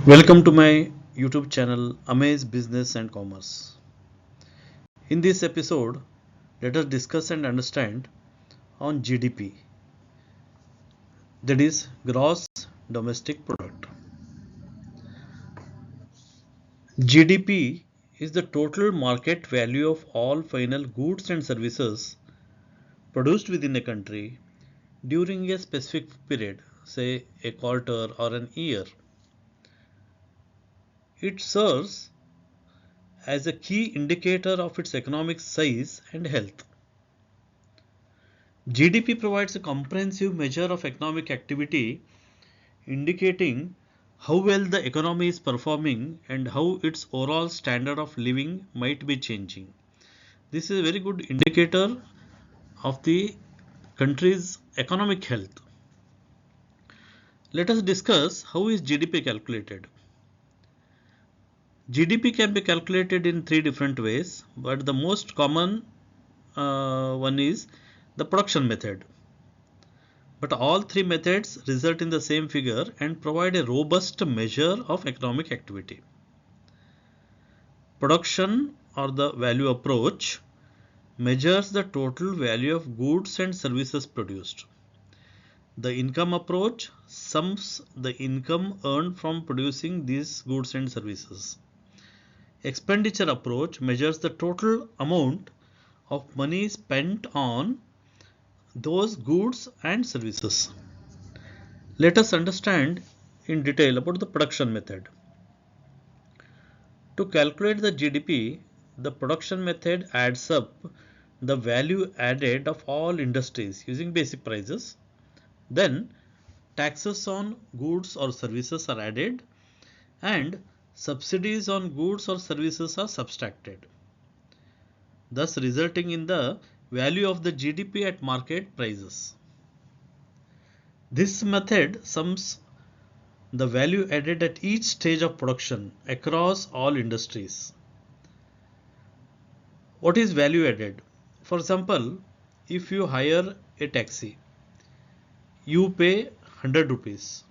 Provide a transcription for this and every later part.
Welcome to my YouTube channel Amaze Business and Commerce. In this episode, let us discuss and understand on GDP, that is Gross Domestic Product. GDP is the total market value of all final goods and services produced within a country during a specific period, say a quarter or an year. It serves as a key indicator of its economic size and health. GDP provides a comprehensive measure of economic activity indicating how well the economy is performing and how its overall standard of living might be changing. This is a very good indicator of the country's economic health. Let us discuss how is GDP calculated. GDP can be calculated in three different ways, but the most common one is the production method. But all three methods result in the same figure and provide a robust measure of economic activity. Production or the value approach measures the total value of goods and services produced. The income approach sums the income earned from producing these goods and services. Expenditure approach measures the total amount of money spent on those goods and services. Let us understand in detail about the production method. To calculate the GDP, the production method adds up the value added of all industries using basic prices. Then taxes on goods or services are added and subsidies on goods or services are subtracted, thus resulting in the value of the GDP at market prices. This method sums the value added at each stage of production across all industries. What is value added? For example, if you hire a taxi, you pay 100 rupees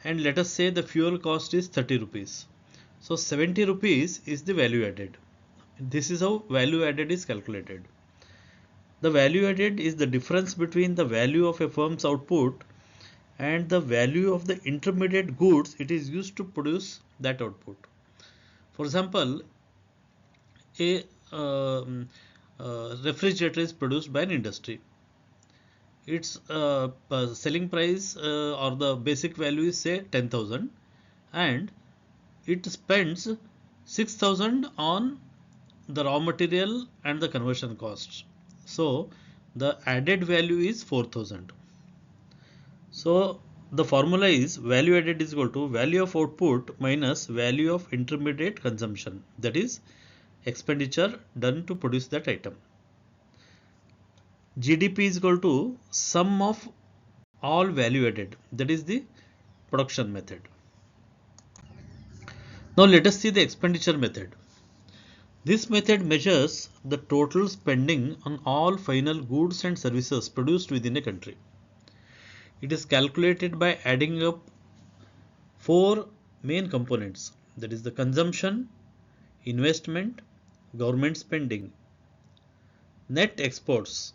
and let us say the fuel cost is 30 rupees. So 70 rupees is the value added. This is how value added is calculated. The value added is the difference between the value of a firm's output and the value of the intermediate goods it is used to produce that output. For example, a refrigerator is produced by an industry. Its selling price or the basic value is say 10,000 and it spends 6,000 on the raw material and the conversion costs. So the added value is 4,000. So the formula is value added is equal to value of output minus value of intermediate consumption, that is expenditure done to produce that item. GDP is equal to sum of all value added, that is the production method. Now let us see the expenditure method. This method measures the total spending on all final goods and services produced within a country. It is calculated by adding up four main components, that is the consumption, investment, government spending, net exports,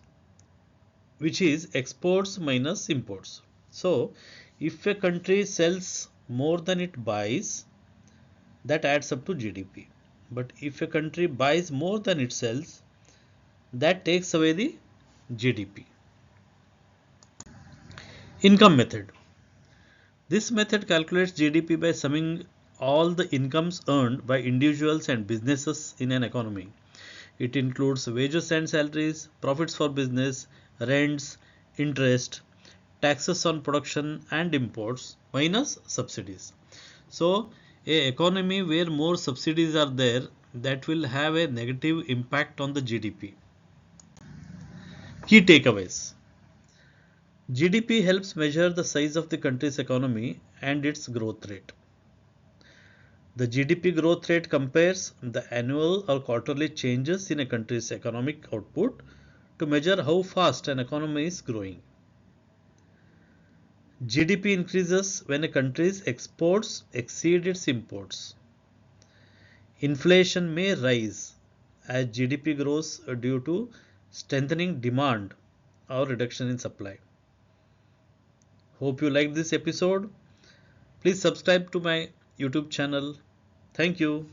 which is exports minus imports. So if a country sells more than it buys, that adds up to GDP. But if a country buys more than it sells, that takes away the GDP. Income method. This method calculates GDP by summing all the incomes earned by individuals and businesses in an economy. It includes wages and salaries, profits for business, rents, interest, taxes on production and imports, minus subsidies. So, a economy where more subsidies are there, that will have a negative impact on the GDP. Key takeaways. GDP helps measure the size of the country's economy and its growth rate. The GDP growth rate compares the annual or quarterly changes in a country's economic output to measure how fast an economy is growing. GDP increases when a country's exports exceed its imports. Inflation may rise as GDP grows due to strengthening demand or reduction in supply. Hope you liked this episode. Please subscribe to my YouTube channel. Thank you.